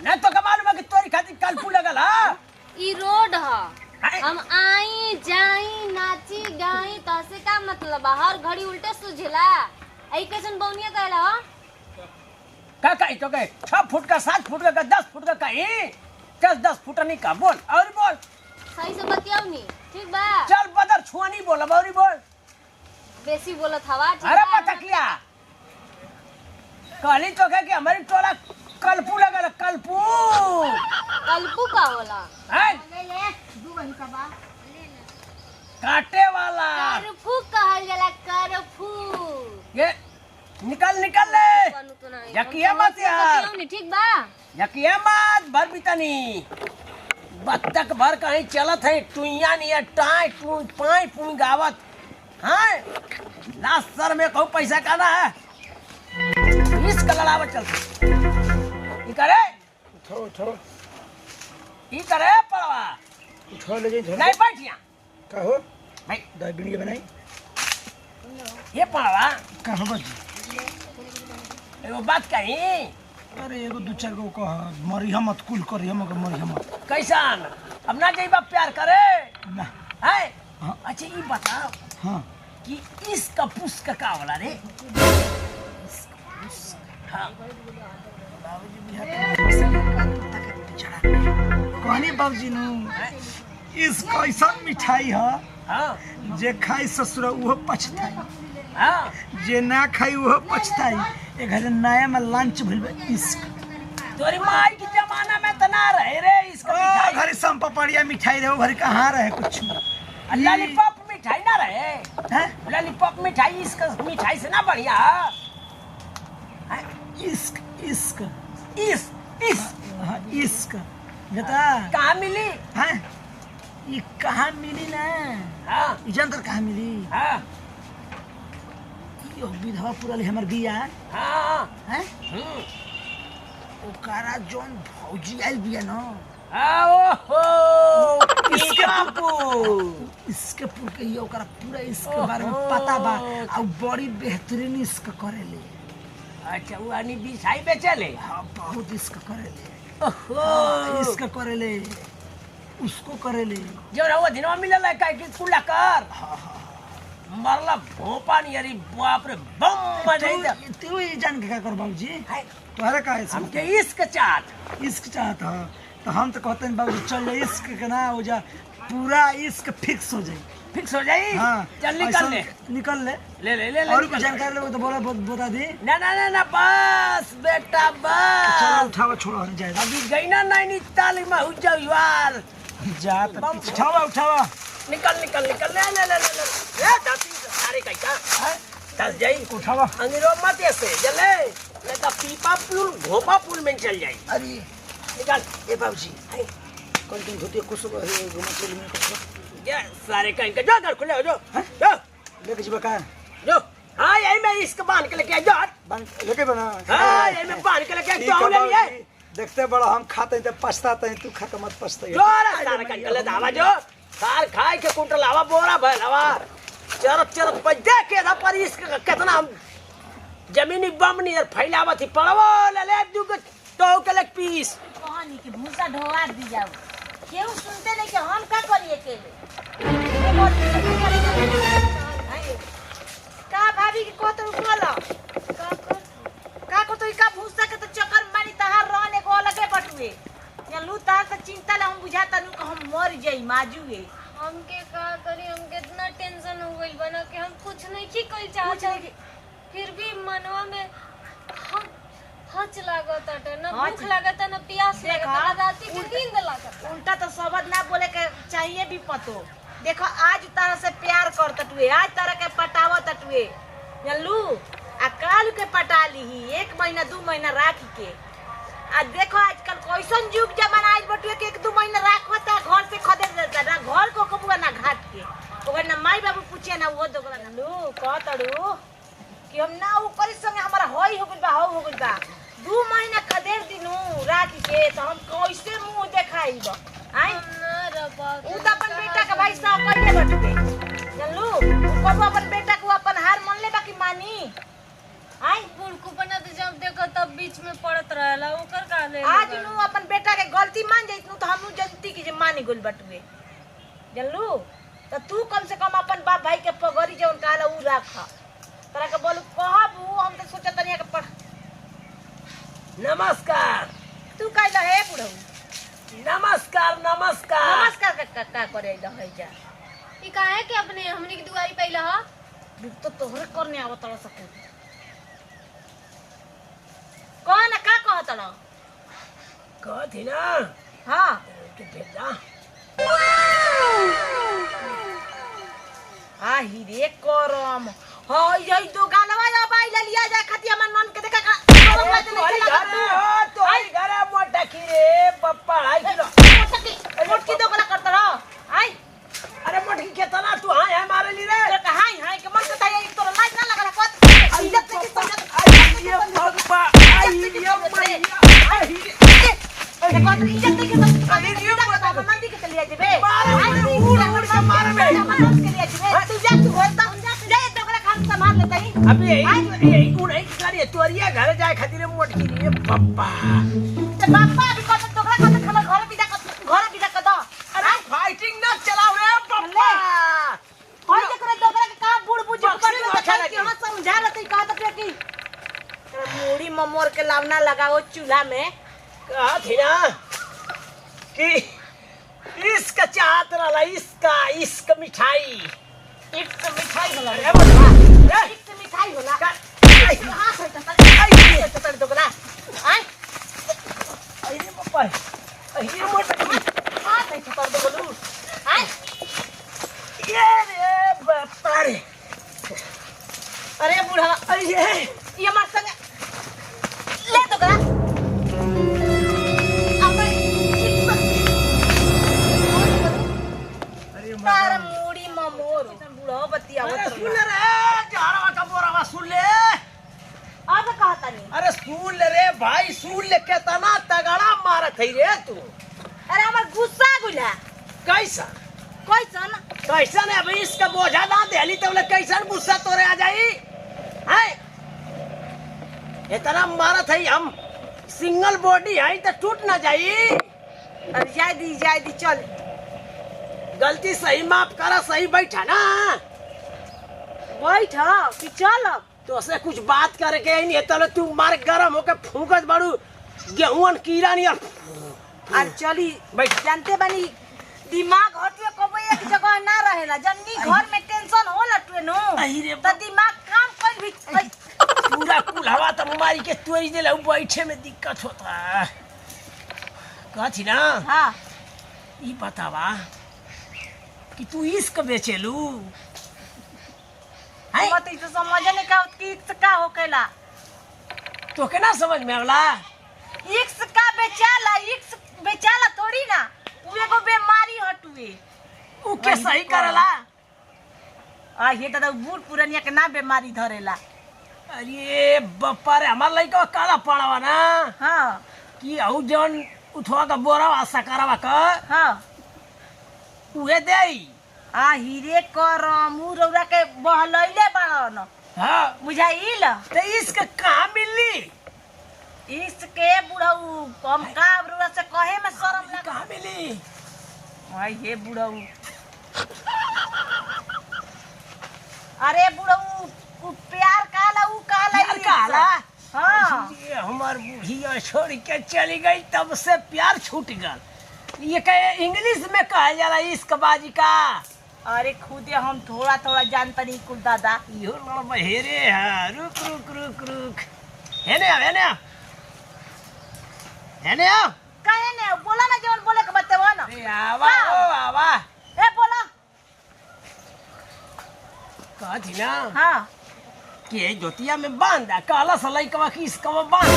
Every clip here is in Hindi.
नहीं तो कमाल में कि तोरी खातिर कलपू लगल हां ई रोड ह हम आई जाई नाची गाई त से का मतलब हर घड़ी उल्टे सुझला ऐ कैसन बौनिया कहला हो का तो कहे 6 फुट का 7 फुट का 10 फुट का कहीं 10 फुट नहीं का बोल और बोल सही से बतियाओ नी ठीक बा चल बदर छुआनी बोल और बोल बेसी बोलत हवा ठीक अरे पटकलिया कहली तो कहे कि हमारी टोला कलपू लगल कलपू कलपू का होला हैं ले ले दू वही का बा काटे वाला करफू कहल जाला करफू ये निकल ले यकिया मत यार ठीक बा यकिया मत भर बितनी बत्तख भर कहीं चलत है टुइया नहीं टाई टू पाई पुई गावत हाँ लास्ट सर में कहूँ पैसा काना है इस कलरावत चलते ये करे उठो ये करे पड़वा उठो ले जाइए नहीं बैठिया कहो भाई दाई वीडियो बनाई ये पड़वा कहो बस एगो बात कही अरे एगो दू चार गो कह मरिया मत कुल करिया मगर मरिया मत कैसान अब ना जाइबा प्यार करे ना है हाँ। अच्छा ये बताओ हाँ कि इसका पुष्क का होला रे हाँ कहनी बाबूजी नु इस कैसा मिठाई है हाँ जे खाई ससुर वो पछताई हाँ जे ना खाई वो पछताई एक घर नया में लंच भइल इश्क तोरी माई की जमाना में तो ना रहे रे इसका ओ मिठाई घर सम पपड़िया मिठाई रहे घर कहाँ रहे कुछ लॉलीपॉप मिठाई ना रहे हैं लॉलीपॉप मिठाई इसका मिठाई से ना बढ़िया है? इश्क इश्क इस हाँ इश्क बता कहाँ मिली हैं ये कहाँ मिली ना हाँ ये जानकर कहाँ मिली हाँ यो विधवा पूरा हमर बिया हाँ हैं ओकरा जोन भौजी आइल बिया न ओहो इसके पुर के ये ओकरा पूरा इसके बारे में पता बा और बड़ी बेहतरीन इसके करेले अच्छा वो आनी बिछाई बेचले हाँ बहुत इसके करेले ओहो इसके करेले उसको करेले जो रहो दिनवा मिलल है का कि कुला कर मरला भोपा नहीं अरे बाप रे बम बजाई दा तू ये जान के क्या कर बाबूजी तोहरा का है हमके इश्क चाट इश्क चाहता तो हम तो कहते हैं बाबू चल इश्क के ना हो जा पूरा इश्क फिक्स हो जाए फिक्स हो जाई हाँ चल निकल ले निकल ले ले और कुछ जानकारी लोग तो बोला बता दी ना बस बेटा बस चलो उठावा छोड़ो हम जाए अभी गई ना नैनीताल में हो जाओ यार जा उठावा निकल ले दाती सारे का चल जाई उठावा अंगिरो मत ऐसे चले नहीं तो पीपा पुल घोपा पुल में चल जाई अरे निकल ए बाबूजी कल दिन धोती कुछ घुमा चल में कुछ ये सारे का इनका जो घर खुले हो जो लेके जीवा का जो हाँ यही मैं इसको बांध के लेके जा लेके बना हाँ यही मैं बांध के लेके जाऊँ ले लिए देखते बड़ा हम खाते हैं तो पछताते हैं तू खा के मत पछता जोर सारे का गले दावा जो सार खाए के कुंटल हवा बोरा भैल हवा चरत बजे के था पर इसका कितना हम जमीनी बम नहीं फैलावा थी पड़वो ले दू के तो के लेग पीस कहानी के भूसा ढोवा दी जाओ केहू सुनते नहीं कि हम का करिए के का भाभी के को तो बोलो का को तो का भूसा के तो चक्कर मारी तहार रहने को लगे बटुए या लू तार से चिंता ले हम बुझाता नु हम मर जाई माजुए हमके का करी हमके इतना टेंशन हो गइल बना कि हम कुछ नहीं की कइल चाहत फिर भी मनवा में हम हच लागत है ना भूख लागत है ना प्यास लागत है राती के नींद लागत उल्टा तो शब्द ना बोले के चाहिए भी पतो देखो आज तारा से प्यार कर तटुए आज तारा के पटावा तटुए जानलू आ काल के पटा ली 1 महीना 2 महीना राख के आ देखो आजकल कैसन युग जमाना आइल बटुए के 1-2 महीना राखता घर से खदेड़ देता ना घर को कबुआ ना घाट के ओकर ना माई बाबू पूछे ना वो दोगला ना लू कहतड़ू कि हम ना ऊ करी संगे हमारा होई हो गइल बा 2 महीना खदेड़ दिनु राख के तो हम कैसे मुंह देखाइब आई ऊ तो अपन बेटा के भाई साहब कइले बटुए जानलू ऊ कबो अपन बेटा को अपन हार मान ले बाकी मानी आई बुड़कू बना तो जब देखो तब बीच में पड़त रहेला ओकर का ले आज आज नु अपन बेटा के गलती मान जाइत नु तो हमहू जनती की जे मानी गुल बटुए जानलू तो तू कम से कम अपन बाप भाई के पगड़ी जौन कहला उ रख तोरा के बोलू कहब उ हम तो सोचत तनिया के पढ़ नमस्कार तू कहला हे बुढ़ऊ नमस्कार नमस्कार नमस्कार का करे है जा ई काहे के अपने हमनी की दुआरी पहला ह तो तोहरे करने आवत तड़ सकू कौन का कहत तड़ कहती ना हां के भेजा आ ही रे करम हां यही दुकानवा जा बाई ले लिया जा खतिया मन मन के देखा करम बात नहीं चला तो घर मोटा की रे पप्पा 2.5 किलो मोटकी दोगला करत रह आई अरे मोटकी केतना तू हां हमारे लिए रे तो हां हां के मन के ताई तोरा लाज ना लगला कत इज्जत नहीं समझत ये पप्पा आई ये इज्जत नहीं के मंदी के चलिया जेबे मारे के लिए जेबे तू जा तू होता जा दोगला खान संभाल लेता ही अबे यही उड़ाई करे तोरिया घर जाए खातिर मोटकी रे पप्पा ते बापा अभी कत दोगला कत खला घर बिदा क दो अरे फाइटिंग ना चलाओ रे पप्पा होय जकरा दोगला के का बूढ़ बुझ कर कि हम समझा लेते का तो कि मूड़ी ममोर के लावना लगाओ चूल्हा में कहा थी ना कि इसका चाहत रहा इसका मिठाई इश्क मिठाई होला रे ए इश्क मिठाई होला हां सही त तड़ दोगला आई अरे पप्पा अरे मोटकी हां सही त तड़ दोगलू आई ये रे बापा रे अरे बूढ़ा अरे ये मत संग ले दोगला तार मूड़ी ममोर बूढ़ा बतिया अरे सुन रे झाड़वा का बोरावा सुन ले अब कहता नहीं अरे सुन ले रे भाई सुन ले केतना तगड़ा मारत है रे तू अरे हमर गुस्सा गुला कैसा कैसन कैसन है भाई इसका बोझा ना देली तो कैसन गुस्सा तोरे आ जाई है इतना मारत है हम सिंगल बॉडी है तो टूट ना जाई अरे जाय दी चल गलती सही माफ करा सही बैठा ना बैठ कि चल तो से कुछ बात करके ही नहीं तो तू मार गरम होके फूकत बाड़ू गेहूं कीड़ा नहीं और चली बैठ जानते बनी दिमाग हटवे कबो एक जगह ना रहेला जन्नी घर में टेंशन होला टुए नो अरे तो दिमाग काम कर भी पूरा कुल हवा तो मारी के तोड़ी देला बैठे में दिक्कत होता कहती ना हां ये बतावा कि तू इसक बेचेलू है मत तो समझ नहीं का कि का होकेला तो केना समझ में आवला इक्स का बेचाला थोड़ी ना उ एगो बीमारी हटुए ऊ के सही करला आ ये तो बूढ़ पुरानिया के ना बीमारी धरेला अरे बप्पा रे हमार लइका काला पड़ावा ना हां कि औ जन उठवा का बोरा आशा करावा का हां उहे देई आ हीरे करम उ रौरा के बहलैले बाड़न हां बुझाइल तो इसका कहां मिली इसके बुढ़ऊ हम का रौरा से कहे में शर्म लगा कहां मिली भाई ये बुढ़ऊ अरे बुढ़ऊ उ प्यार काला उ काला प्यार काला हां ये हमार बुढ़िया छोड़ के चली गई तब से प्यार छूट गल ये कहे इंग्लिश में कहा जाला इश्क बाजी का अरे खुदे हम थोड़ा थोड़ा जानता नहीं कुल दादा यो लड़बा हेरे हा रुक रुक रुक रुक हेने आ कहे ने बोला ना जवन बोले के बतेवा ना ए आवा ओ आवा ए बोला कहती ना हां कि जोतिया में बांधा काला सलाई कवा की इसकवा बांध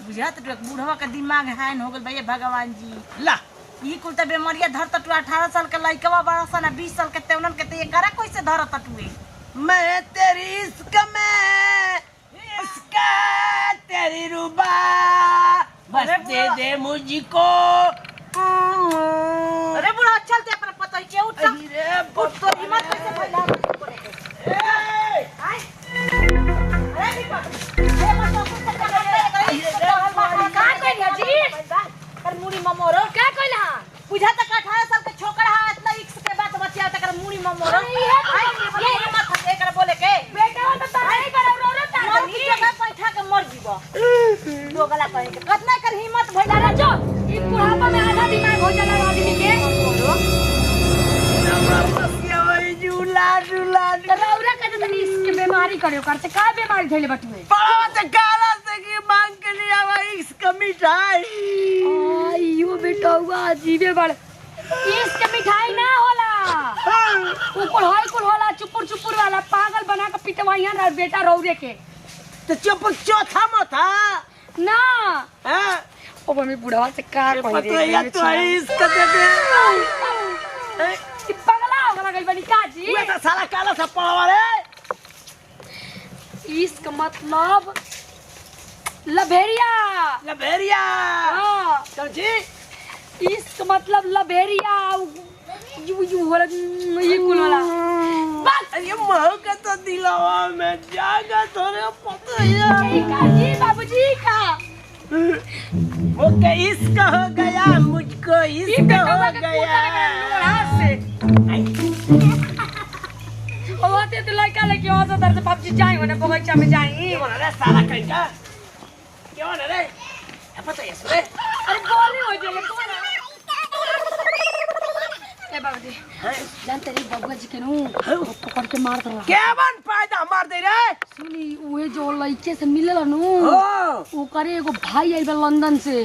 बुझात तो बूढ़वा का दिमाग हैन हो गेल भैया भगवान जी ला ई कुल त बेमरिया धरत टू 18 साल के लइकवा बड़ा सा ना 20 साल के तेवनन के ते करा कैसे धरत टुए मैं तेरी इश्क में इसका तेरी रुबा बस दे दे मुझको अरे बुढ़ा चलते अपना पता ही के उठ अरे उठ तो हिम्मत कैसे फैला ए हाय अरे भी पकड़ ए बस कुछ कर बुझा तक 18 साल के छोकरा है इतना रिक्स के बात बचिया तकर मुड़ी में मोर ये मत एकरा बोले के बेटा तो तराई करब रो तार की जगह पैठा के मर जीबो दो गला कहे के कितना कर हिम्मत भइला रे जो ई बुढ़ापा में आधा दिमाग हो जाला आदमी के झूला झूला रौरा के तनी इसके बीमारी करियो करते का बीमारी थैले बटुए पड़ा तो काला से की मांग के लिए आवा इसका मिठाई आइयो बेटा हुआ जीवे बड़ इसके मिठाई ना होला ऊपर हाई कुल होला चुपुर चुपुर वाला पागल बना के पिटवाइया ना बेटा रौरे के तो चुप चौथा मथा ना हां ओ मम्मी बुढ़वा से का कह पता या तो इसका दे दे कि पगला हो गई बनी काजी ये तो साला काला सा पड़वा रे इसका मतलब लभेरिया लबेरिया हां समझी इसका मतलब लभेरिया यू होला ये कुल वाला बस ये महक का तो दिलावा में जागा थोड़े पता है काजी बाबूजी का वो के इसका हो गया मुझको इसका हो गया ओ आते तो लड़का लेके आ तो दर से पबजी जाई होने बगीचा में जाई क्यों ना रे साला कहीं क्यों ना रे पता है सुरे अरे बोली हो जाए कौन ए बाबूजी जान तेरी बबुआ जी के नु पकड़ के मार दला क्या बन फायदा मार दे रे सुनी उहे जो लइके से मिलल नु ओ वो करे एगो भाई आइल बा लंदन से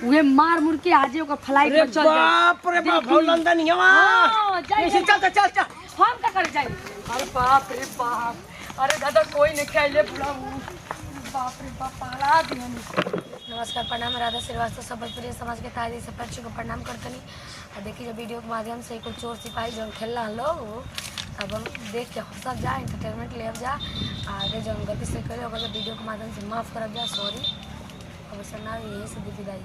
उहे मार मुर के आजे ओकर फ्लाइट रे पर चल जाई बाप रे बाप लंदन यवा हां जाई चल चल चल चल हम का कर जाई अरे बाप रे बाप अरे दादा कोई नहीं खाइले बुढ़ा बाप रे बाप पाला दिहनी नमस्कार प्रणाम राधा श्रीवास्तव सब भोजपुरी समाज के तारी से पक्षी को प्रणाम करतनी और देखिए जब वीडियो के माध्यम से कुछ चोर सिपाही जो खेल रहा लोग अब हम देख के हंसब जा एंटरटेनमेंट ले जा आगे जो गति से करे वीडियो के माध्यम से माफ करब जा सॉरी अब सर ना यही से विदाई।